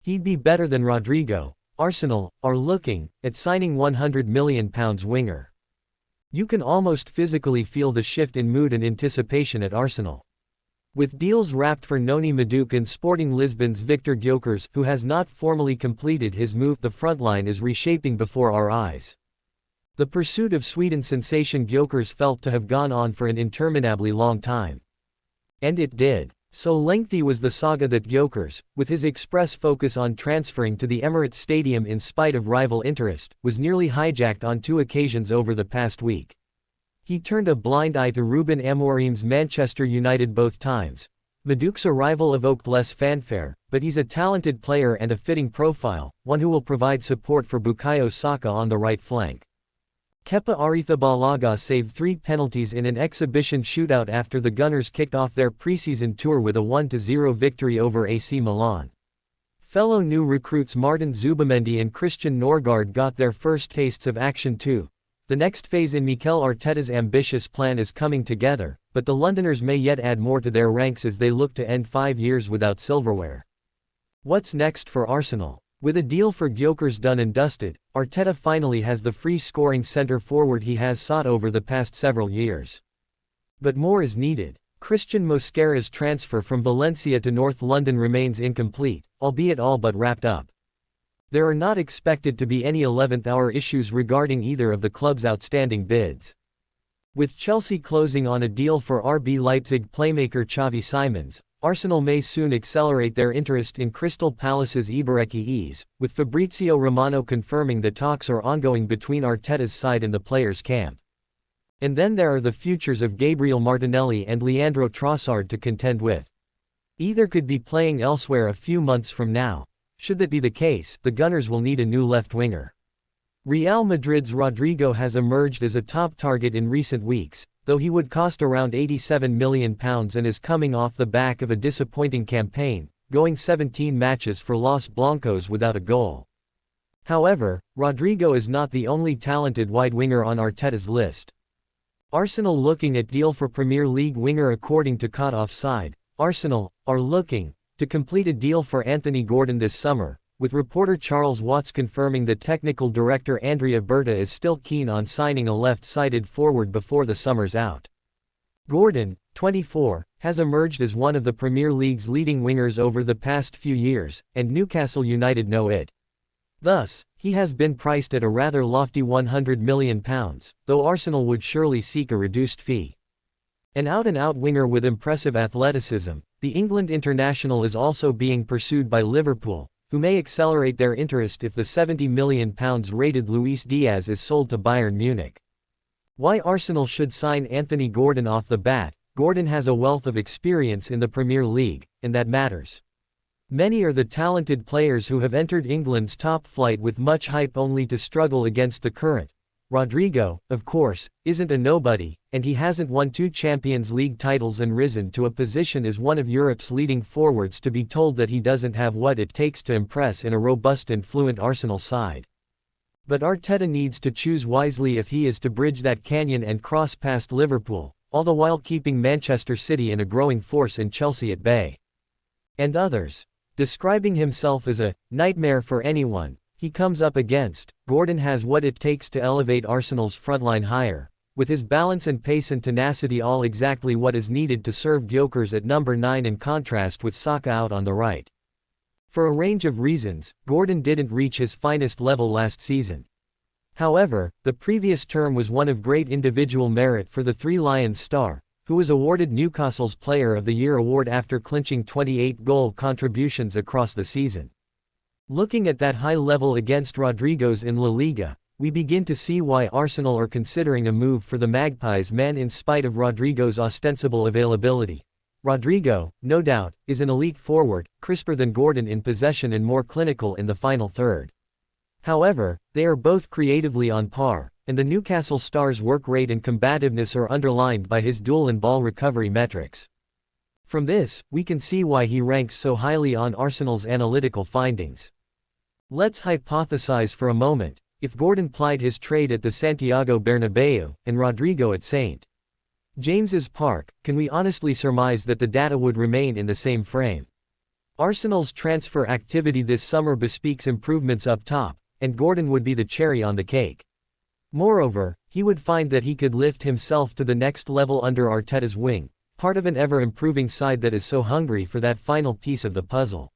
He'd be better than Rodrygo. Arsenal are looking at signing £100 million winger. You can almost physically feel the shift in mood and anticipation at Arsenal. With deals wrapped for Noni, Madueke and Sporting Lisbon's Viktor Gyokeres, who has not formally completed his move, the frontline is reshaping before our eyes. The pursuit of Sweden sensation Gyokeres felt to have gone on for an interminably long time. And it did. So lengthy was the saga that Gyokeres, with his express focus on transferring to the Emirates Stadium in spite of rival interest, was nearly hijacked on 2 occasions over the past week. He turned a blind eye to Ruben Amorim's Manchester United both times. Madueke's arrival evoked less fanfare, but he's a talented player and a fitting profile, one who will provide support for Bukayo Saka on the right flank. Kepa Arrizabalaga saved 3 penalties in an exhibition shootout after the Gunners kicked off their preseason tour with a 1-0 victory over AC Milan. Fellow new recruits Martin Zubimendi and Christian Norgard got their first tastes of action too. The next phase in Mikel Arteta's ambitious plan is coming together, but the Londoners may yet add more to their ranks as they look to end 5 years without silverware. What's next for Arsenal? With a deal for Gyokeres done and dusted, Arteta finally has the free-scoring centre-forward he has sought over the past several years. But more is needed. Christian Mosquera's transfer from Valencia to North London remains incomplete, albeit all but wrapped up. There are not expected to be any 11th-hour issues regarding either of the club's outstanding bids. With Chelsea closing on a deal for RB Leipzig playmaker Xavi Simons, Arsenal may soon accelerate their interest in Crystal Palace's Ibareki, with Fabrizio Romano confirming that talks are ongoing between Arteta's side and the players' camp. And then there are the futures of Gabriel Martinelli and Leandro Trossard to contend with. Either could be playing elsewhere a few months from now. Should that be the case, the Gunners will need a new left winger. Real Madrid's Rodrygo has emerged as a top target in recent weeks, though he would cost around £87 million and is coming off the back of a disappointing campaign, going 17 matches for Los Blancos without a goal. However, Rodrygo is not the only talented wide winger on Arteta's list. Arsenal looking at deal for Premier League winger. According to Caught Offside, Arsenal are looking to complete a deal for Anthony Gordon this summer, with reporter Charles Watts confirming that technical director Andrea Berta is still keen on signing a left-sided forward before the summer's out. Gordon, 24, has emerged as one of the Premier League's leading wingers over the past few years, and Newcastle United know it. Thus, he has been priced at a rather lofty £100 million, though Arsenal would surely seek a reduced fee. An out-and-out winger with impressive athleticism, the England international is also being pursued by Liverpool, who may accelerate their interest if the £70 million rated Luis Diaz is sold to Bayern Munich. Why Arsenal should sign Anthony Gordon off the bat? Gordon has a wealth of experience in the Premier League, and that matters. Many are the talented players who have entered England's top flight with much hype only to struggle against the current. Rodrygo, of course, isn't a nobody, and he hasn't won 2 Champions League titles and risen to a position as one of Europe's leading forwards to be told that he doesn't have what it takes to impress in a robust and fluent Arsenal side. But Arteta needs to choose wisely if he is to bridge that canyon and cross past Liverpool, all the while keeping Manchester City and a growing force in Chelsea at bay. And others. Describing himself as a nightmare for anyone he comes up against, Gordon has what it takes to elevate Arsenal's frontline higher, with his balance and pace and tenacity all exactly what is needed to serve Gyokeres at number 9 in contrast with Saka out on the right. For a range of reasons, Gordon didn't reach his finest level last season. However, the previous term was one of great individual merit for the Three Lions star, who was awarded Newcastle's Player of the Year award after clinching 28 goal contributions across the season. Looking at that high level against Rodrygo's in La Liga, we begin to see why Arsenal are considering a move for the Magpies man in spite of Rodrygo's ostensible availability. Rodrygo, no doubt, is an elite forward, crisper than Gordon in possession and more clinical in the final third. However, they are both creatively on par, and the Newcastle star's work rate and combativeness are underlined by his duel and ball recovery metrics. From this, we can see why he ranks so highly on Arsenal's analytical findings. Let's hypothesize for a moment, if Gordon plied his trade at the Santiago Bernabeu, and Rodrygo at St. James's Park, can we honestly surmise that the data would remain in the same frame? Arsenal's transfer activity this summer bespeaks improvements up top, and Gordon would be the cherry on the cake. Moreover, he would find that he could lift himself to the next level under Arteta's wing, part of an ever-improving side that is so hungry for that final piece of the puzzle.